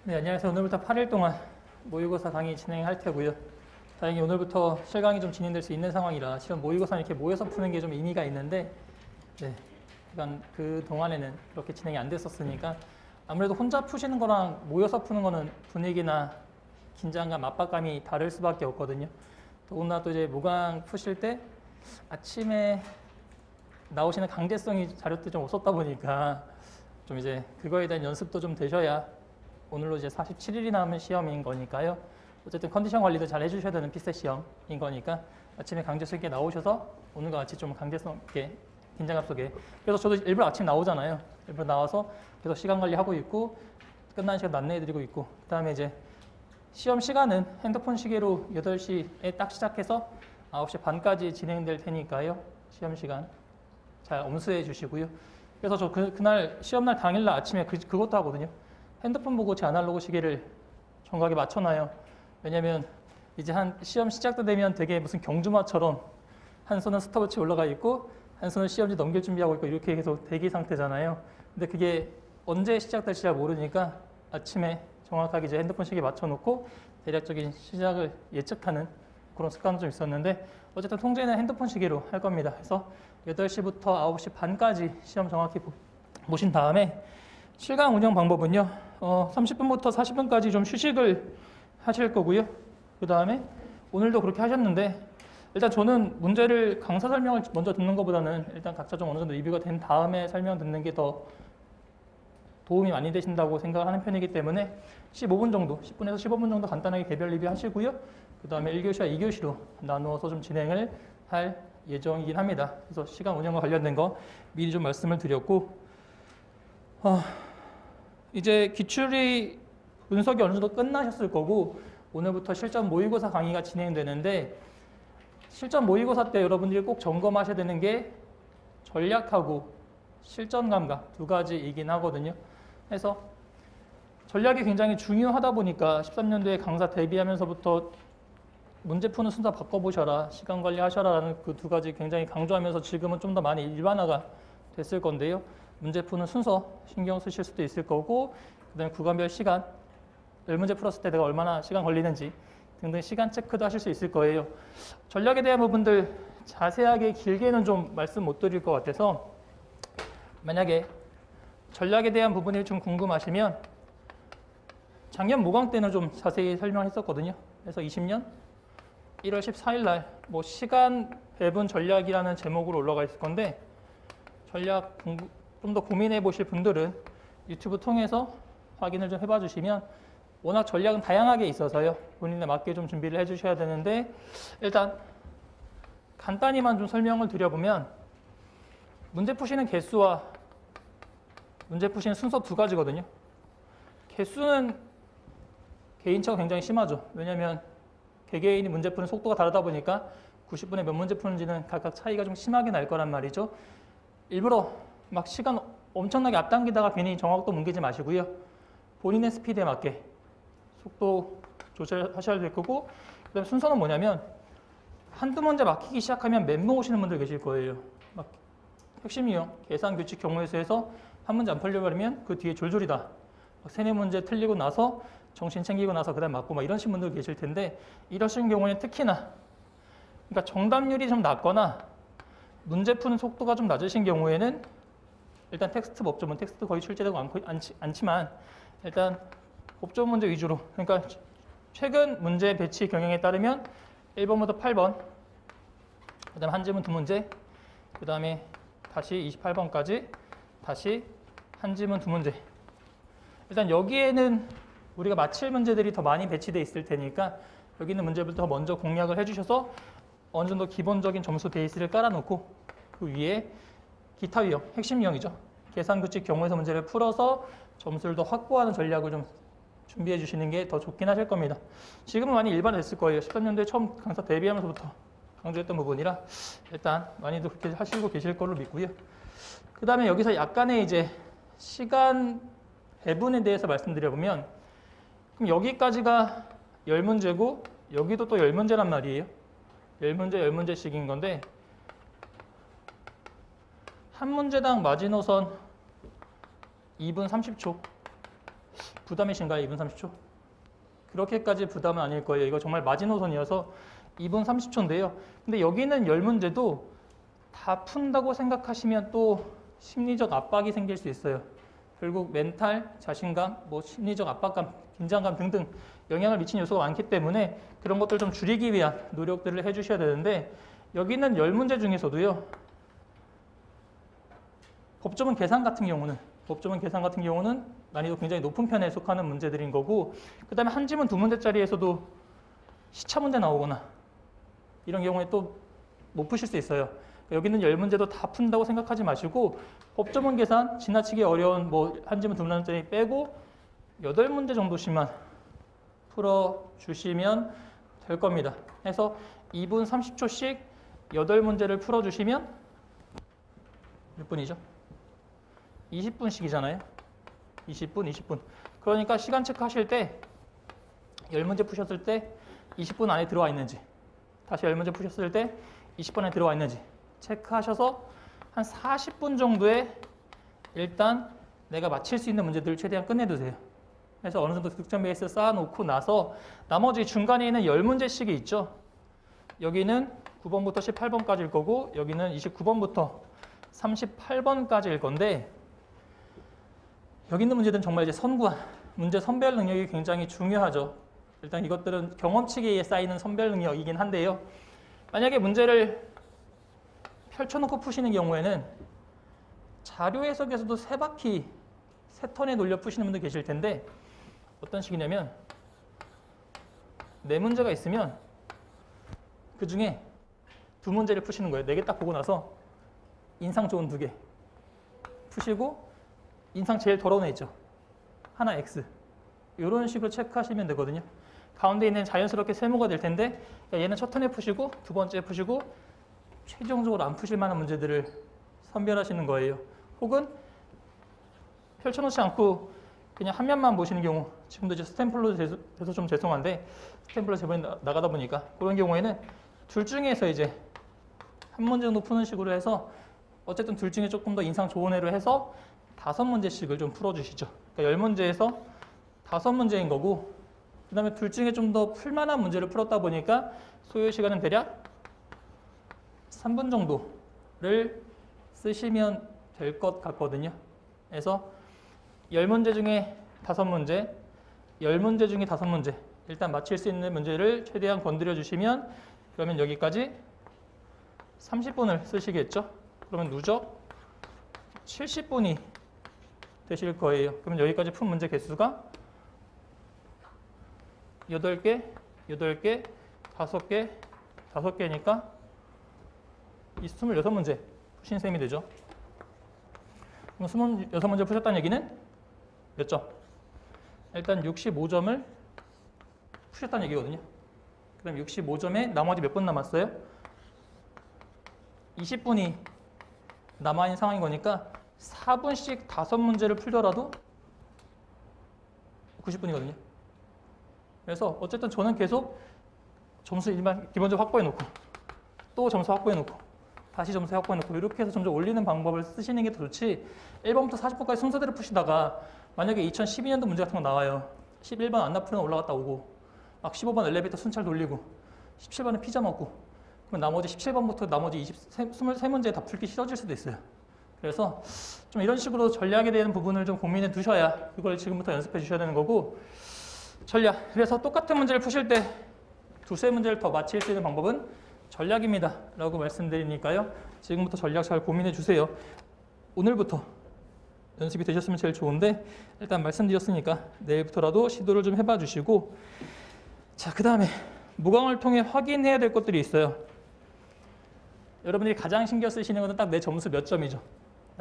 네, 안녕하세요. 오늘부터 8일 동안 모의고사 강의 진행할 테고요. 다행히 오늘부터 실강이 좀 진행될 수 있는 상황이라 실은 모의고사는 이렇게 모여서 푸는 게 좀 의미가 있는데, 네, 그러니까 그 동안에는 그렇게 진행이 안 됐었으니까 아무래도 혼자 푸시는 거랑 모여서 푸는 거는 분위기나 긴장감, 압박감이 다를 수밖에 없거든요. 더군다나 또 이제 모강 푸실 때 아침에 나오시는 강제성이 자료 때 좀 없었다 보니까 좀 이제 그거에 대한 연습도 좀 되셔야 오늘로 이제 47일이 남은 시험인 거니까요. 어쨌든 컨디션 관리도 잘 해주셔야 되는 피셋 시험인 거니까 아침에 강제성 있게 나오셔서 오늘과 같이 좀 강제성 있게 긴장감 속에, 그래서 저도 일부러 아침 나오잖아요. 일부러 나와서 계속 시간 관리하고 있고 끝나는 시간 안내해드리고 있고, 그 다음에 이제 시험 시간은 핸드폰 시계로 8시에 딱 시작해서 9시 반까지 진행될 테니까요. 시험 시간 잘 엄수해 주시고요. 그래서 저 그날 시험날 당일날 아침에 그것도 하거든요. 핸드폰 보고 제 아날로그 시계를 정각에 맞춰놔요. 왜냐면 이제 한 시험 시작도 되면 되게 무슨 경주마처럼 한 손은 스톱워치 올라가 있고 한 손은 시험지 넘길 준비하고 있고 이렇게 계속 대기 상태잖아요. 근데 그게 언제 시작될지 잘 모르니까 아침에 정확하게 이제 핸드폰 시계 맞춰놓고 대략적인 시작을 예측하는 그런 습관도 좀 있었는데, 어쨌든 통제는 핸드폰 시계로 할 겁니다. 그래서 8시부터 9시 반까지 시험 정확히 보신 다음에 실강 운영 방법은요, 30분부터 40분까지 좀 휴식을 하실 거고요. 그 다음에 오늘도 그렇게 하셨는데, 일단 저는 문제를 강사 설명을 먼저 듣는 것보다는 일단 각자 좀 어느 정도 리뷰가 된 다음에 설명 듣는 게 더 도움이 많이 되신다고 생각하는 편이기 때문에 15분 정도, 10분에서 15분 정도 간단하게 개별 리뷰 하시고요. 그 다음에 1교시와 2교시로 나누어서 좀 진행을 할 예정이긴 합니다. 그래서 시간 운영과 관련된 거 미리 좀 말씀을 드렸고, 이제 기출이 분석이 어느 정도 끝나셨을 거고 오늘부터 실전 모의고사 강의가 진행되는데, 실전 모의고사 때 여러분들이 꼭 점검하셔야 되는 게 전략하고 실전 감각 두 가지이긴 하거든요. 그래서 전략이 굉장히 중요하다 보니까 13년도에 강사 데뷔하면서부터 문제 푸는 순서 바꿔보셔라, 시간 관리하셔라 라는 그 두 가지 굉장히 강조하면서 지금은 좀 더 많이 일반화가 됐을 건데요. 문제 푸는 순서 신경 쓰실 수도 있을 거고, 그 다음에 구간별 시간, 10문제 풀었을 때 내가 얼마나 시간 걸리는지 등등 시간 체크도 하실 수 있을 거예요. 전략에 대한 부분들 자세하게 길게는 좀 말씀 못 드릴 것 같아서, 만약에 전략에 대한 부분이 좀 궁금하시면 작년 모강 때는 좀 자세히 설명했었거든요. 그래서 20년 1월 14일 날 뭐 시간 배분 전략이라는 제목으로 올라가 있을 건데, 전략 좀 더 고민해 보실 분들은 유튜브 통해서 확인을 좀 해봐 주시면, 워낙 전략은 다양하게 있어서요. 본인에 맞게 좀 준비를 해 주셔야 되는데, 일단 간단히만 좀 설명을 드려보면 문제 푸시는 개수와 문제 푸시는 순서 두 가지거든요. 개수는 개인차가 굉장히 심하죠. 왜냐하면 개개인이 문제 푸는 속도가 다르다 보니까 90분에 몇 문제 푸는지는 각각 차이가 좀 심하게 날 거란 말이죠. 일부러 막 시간 엄청나게 앞당기다가 괜히 정확도 뭉개지 마시고요. 본인의 스피드에 맞게 속도 조절하셔야 될 거고, 그 다음에 순서는 뭐냐면 한두 문제 막히기 시작하면 멘붕 오시는 분들 계실 거예요. 막 핵심 유형, 계산 규칙 경우의 수에서 한 문제 안 풀려버리면 그 뒤에 졸졸이다. 세네 문제 틀리고 나서 정신 챙기고 나서 그 다음 맞고 막 이러신 분들 계실 텐데, 이러신 경우에는 특히나 그러니까 정답률이 좀 낮거나 문제 푸는 속도가 좀 낮으신 경우에는 일단 텍스트 법조문, 텍스트 거의 출제되고 않지만 일단 법조문 문제 위주로, 그러니까 최근 문제 배치 경향에 따르면 1번부터 8번, 그 다음에 한 지문 두 문제, 그 다음에 다시 28번까지 다시 한 지문 두 문제. 일단 여기에는 우리가 맞힐 문제들이 더 많이 배치되어 있을 테니까 여기 있는 문제부터 먼저 공략을 해주셔서 어느 정도 기본적인 점수 베이스를 깔아놓고 그 위에 기타 유형, 핵심 유형이죠. 계산 규칙 경우에서 문제를 풀어서 점수를 더 확보하는 전략을 좀 준비해 주시는 게 더 좋긴 하실 겁니다. 지금은 많이 일반화됐을 거예요. 13년도에 처음 강사 데뷔하면서부터 강조했던 부분이라 일단 많이들 그렇게 하시고 계실 걸로 믿고요. 그 다음에 여기서 약간의 이제 시간 배분에 대해서 말씀드려보면, 그럼 여기까지가 10문제고 여기도 또 10문제란 말이에요. 10문제, 10문제씩인 건데 한 문제당 마지노선 2분 30초, 부담이신가요? 2분 30초? 그렇게까지 부담은 아닐 거예요. 이거 정말 마지노선이어서 2분 30초인데요. 근데 여기는 10문제도 다 푼다고 생각하시면 또 심리적 압박이 생길 수 있어요. 결국 멘탈, 자신감, 뭐 심리적 압박감, 긴장감 등등 영향을 미치는 요소가 많기 때문에 그런 것들 좀 줄이기 위한 노력들을 해주셔야 되는데 여기는 10문제 중에서도요. 법조문 계산 같은 경우는 난이도 굉장히 높은 편에 속하는 문제들인 거고 그 다음에 한 지문 2문제짜리에서도 시차 문제 나오거나 이런 경우에 또 못 푸실 수 있어요. 여기는 10문제도 다 푼다고 생각하지 마시고 법조문 계산 지나치게 어려운 뭐 한 지문 2문제짜리 빼고 8문제 정도씩만 풀어주시면 될 겁니다. 그래서 2분 30초씩 8문제를 풀어주시면 몇 분이죠? 20분씩이잖아요. 20분. 그러니까 시간 체크하실 때 10문제 푸셨을 때 20분 안에 들어와 있는지 다시 10문제 푸셨을 때 20분 안에 들어와 있는지 체크하셔서 한 40분 정도에 일단 내가 맞힐 수 있는 문제들을 최대한 끝내두세요. 그래서 어느 정도 득점 베이스 쌓아놓고 나서 나머지 중간에 있는 10문제씩이 있죠. 여기는 9번부터 18번까지일 거고 여기는 29번부터 38번까지일 건데 여기 있는 문제들은 정말 이제 선구안, 문제 선별 능력이 굉장히 중요하죠. 일단 이것들은 경험치기에 쌓이는 선별 능력이긴 한데요. 만약에 문제를 펼쳐놓고 푸시는 경우에는 자료 해석에서도 3바퀴, 3턴에 돌려 푸시는 분들 계실 텐데 어떤 식이냐면 4문제가 있으면 그 중에 2문제를 푸시는 거예요. 4개 딱 보고 나서 인상 좋은 2개 푸시고 인상 제일 더러운 애 있죠. 하나 X. 이런 식으로 체크하시면 되거든요. 가운데 있는 자연스럽게 세모가 될 텐데 얘는 첫 턴에 푸시고 2번째 푸시고 최종적으로 안 푸실 만한 문제들을 선별하시는 거예요. 혹은 펼쳐놓지 않고 그냥 한 면만 보시는 경우 지금도 이제 스탬플로 돼서 좀 죄송한데 스탬플로 제본이 나가다 보니까 그런 경우에는 둘 중에서 이제 한 문제 정도 푸는 식으로 해서 어쨌든 둘 중에 조금 더 인상 좋은 애로 해서 5문제씩을 좀 풀어주시죠. 그러니까 10문제에서 5문제인 거고 그 다음에 둘 중에 좀 더 풀만한 문제를 풀었다 보니까 소요 시간은 대략 3분 정도를 쓰시면 될 것 같거든요. 그래서 10문제 중에 5문제, 10문제 중에 5문제 일단 맞힐 수 있는 문제를 최대한 건드려 주시면 그러면 여기까지 30분을 쓰시겠죠. 그러면 누적 70분이 되실 거예요. 그러면 여기까지 푼 문제 개수가 8개, 8개, 5개, 5개니까 이 26문제 푸신 셈이 되죠. 그럼 26문제 푸셨다는 얘기는 몇 점? 일단 65점을 푸셨다는 얘기거든요. 그럼 65점에 나머지 몇 분 남았어요? 20분이 남아있는 상황인 거니까 4분씩 5문제를 풀더라도 90분이거든요. 그래서 어쨌든 저는 계속 점수 일반 기본적으로 확보해 놓고 또 점수 확보해 놓고 다시 점수 확보해 놓고 이렇게 해서 점점 올리는 방법을 쓰시는 게 더 좋지 1번부터 40번까지 순서대로 푸시다가 만약에 2012년도 문제 같은 거 나와요. 11번 안나푸르나 올라갔다 오고 막 15번 엘리베이터 순찰 돌리고 17번에 피자 먹고 그럼 나머지 17번부터 나머지 23문제 다 풀기 싫어질 수도 있어요. 그래서 좀 이런 식으로 전략에 대한 부분을 좀 고민해 두셔야 그걸 지금부터 연습해 주셔야 되는 거고 전략. 그래서 똑같은 문제를 푸실 때 두세 문제를 더 맞힐 수 있는 방법은 전략입니다. 라고 말씀드리니까요. 지금부터 전략 잘 고민해 주세요. 오늘부터 연습이 되셨으면 제일 좋은데 일단 말씀드렸으니까 내일부터라도 시도를 좀 해봐 주시고 자, 그 다음에 무광을 통해 확인해야 될 것들이 있어요. 여러분들이 가장 신경 쓰시는 것은 딱 내 점수 몇 점이죠.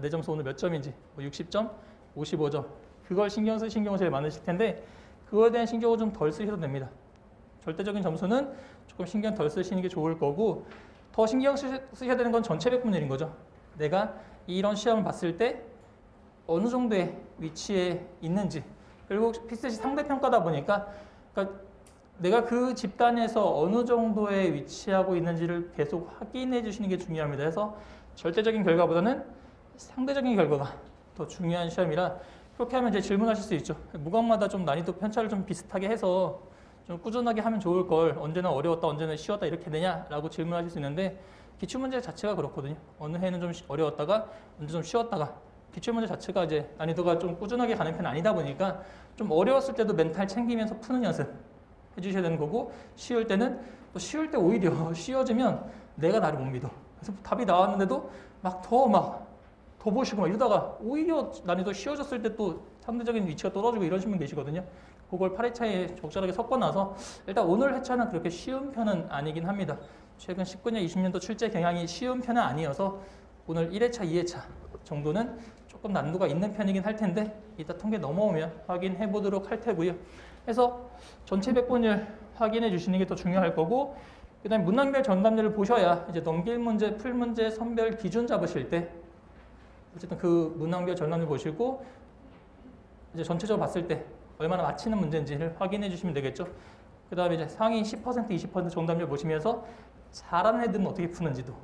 내 점수 오늘 몇 점인지 뭐 60점, 55점 그걸 신경 쓰시는 경우가 제일 많으실 텐데 그거에 대한 신경을 좀 덜 쓰셔도 됩니다. 절대적인 점수는 조금 신경 덜 쓰시는 게 좋을 거고 더 신경 쓰셔야 되는 건 전체 백분율인 거죠. 내가 이런 시험을 봤을 때 어느 정도의 위치에 있는지 그리고 피셋이 상대평가다 보니까 그러니까 내가 그 집단에서 어느 정도에 위치하고 있는지를 계속 확인해 주시는 게 중요합니다. 그래서 절대적인 결과보다는 상대적인 결과가 더 중요한 시험이라 그렇게 하면 이제 질문하실 수 있죠. 무각마다 좀 난이도 편차를 좀 비슷하게 해서 좀 꾸준하게 하면 좋을 걸 언제는 어려웠다 언제는 쉬웠다 이렇게 되냐라고 질문하실 수 있는데 기출문제 자체가 그렇거든요. 어느 해는 좀 어려웠다가 언제 좀 쉬웠다가 기출문제 자체가 이제 난이도가 좀 꾸준하게 가는 편이 아니다 보니까 좀 어려웠을 때도 멘탈 챙기면서 푸는 연습 해주셔야 되는 거고 쉬울 때는 또 쉬울 때 오히려 쉬워지면 내가 나를 못 믿어. 그래서 답이 나왔는데도 막 더 보시고 막 이러다가 오히려 난이도 쉬워졌을 때 또 상대적인 위치가 떨어지고 이러신 분 계시거든요. 그걸 8회차에 적절하게 섞어 놔서 일단 오늘 회차는 그렇게 쉬운 편은 아니긴 합니다. 최근 19년, 20년도 출제 경향이 쉬운 편은 아니어서 오늘 1회차, 2회차 정도는 조금 난이도가 있는 편이긴 할 텐데 이따 통계 넘어오면 확인해 보도록 할 테고요. 그래서 전체 백분율 확인해 주시는 게 더 중요할 거고 그 다음에 문항별 정답률을 보셔야 이제 넘길 문제, 풀 문제, 선별 기준 잡으실 때 어쨌든 그 문항별 정답률 보시고 이제 전체적으로 봤을 때 얼마나 맞히는 문제인지를 확인해 주시면 되겠죠. 그 다음에 이제 상위 10%, 20% 정답률 보시면서 잘하는 애들은 어떻게 푸는지도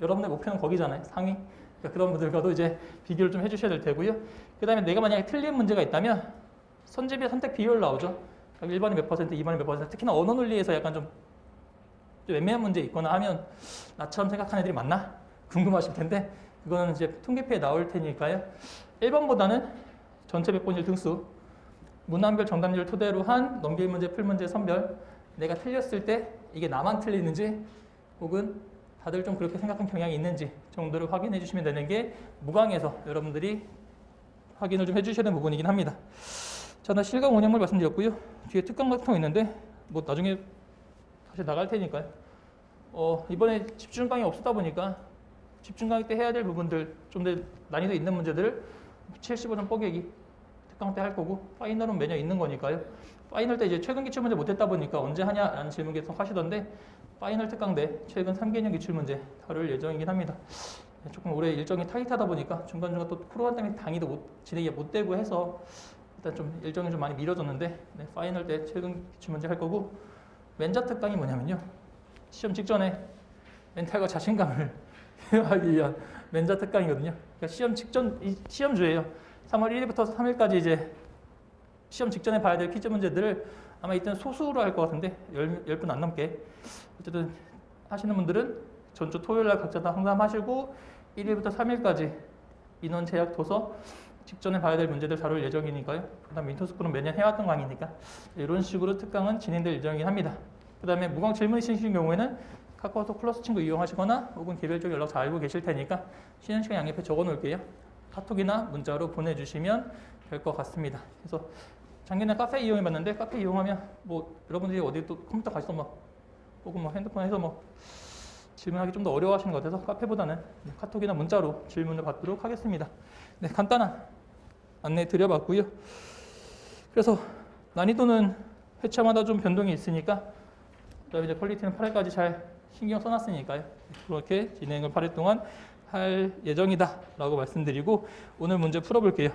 여러분의 목표는 거기잖아요. 상위. 그러니까 그런 분들과도 이제 비교를 좀 해주셔야 될 테고요. 그 다음에 내가 만약에 틀린 문제가 있다면 선집의 선택 비율 나오죠. 1번이 몇 퍼센트, 2번이 몇 퍼센트. 특히나 언어 논리에서 약간 좀 애매한 문제 있거나 하면 나처럼 생각하는 애들이 많나? 궁금하실 텐데 그거는 이제 통계표에 나올 테니까요. 1번보다는 전체 백분율 등수, 문항별 정답률을 토대로 한 넘길 문제, 풀 문제, 선별 내가 틀렸을 때 이게 나만 틀리는지 혹은 다들 좀 그렇게 생각한 경향이 있는지 정도를 확인해 주시면 되는 게 무강에서 여러분들이 확인을 좀 해주셔야 되는 부분이긴 합니다. 자, 나 실강 원형물 말씀드렸고요. 뒤에 특강 같은 거 있는데 뭐 나중에 다시 나갈 테니까요. 이번에 집중 강의 없었다 보니까 집중 강의 때 해야 될 부분들 좀 더 난이도 있는 문제들을 75점 뽀개기 특강 때 할 거고 파이널은 매년 있는 거니까요. 파이널 때 이제 최근 기출 문제 못했다 보니까 언제 하냐라는 질문 계속 하시던데 파이널 특강 때 최근 3개년 기출 문제 다룰 예정이긴 합니다. 조금 올해 일정이 타이트하다 보니까 중간중간 또 코로나 때문에 강의도 진행이 못 되고 해서 일단 좀 일정이 좀 많이 미뤄졌는데 네, 파이널 때 최근 기출 문제 할 거고 멘자 특강이 뭐냐면요. 시험 직전에 멘탈과 자신감을 회복하기 위한 멘자 특강이거든요. 그러니까 시험 직전 시험주예요. 3월 1일부터 3일까지 이제 시험 직전에 봐야 될 퀴즈 문제들을 아마 이때는 소수로 할 것 같은데 10분 안 넘게 어쨌든 하시는 분들은 전주 토요일 날 각자 다 상담하시고 1일부터 3일까지 인원 제약 둬서 직전에 봐야 될 문제들 다룰 예정이니까요. 그 다음 인터스쿨은 매년 해왔던 강의니까 이런 식으로 특강은 진행될 예정이긴 합니다. 그 다음에 무강 질문 있으신 경우에는 카카오톡 플러스 친구 이용하시거나 혹은 개별적 연락 잘 알고 계실 테니까 쉬는 시간 양옆에 적어 놓을게요. 카톡이나 문자로 보내주시면 될 것 같습니다. 그래서 작년에 카페 이용해봤는데 카페 이용하면 뭐 여러분들이 어디 또 컴퓨터 가셔서 뭐 혹은 뭐 핸드폰 해서 뭐 질문하기 좀 더 어려워하시는 것 같아서 카페보다는 카톡이나 문자로 질문을 받도록 하겠습니다. 네, 간단한 안내 드려봤고요. 그래서 난이도는 회차마다 좀 변동이 있으니까 그다음에 이제 퀄리티는 8회까지 잘 신경 써놨으니까요. 그렇게 진행을 8회 동안 할 예정이다 라고 말씀드리고 오늘 문제 풀어볼게요.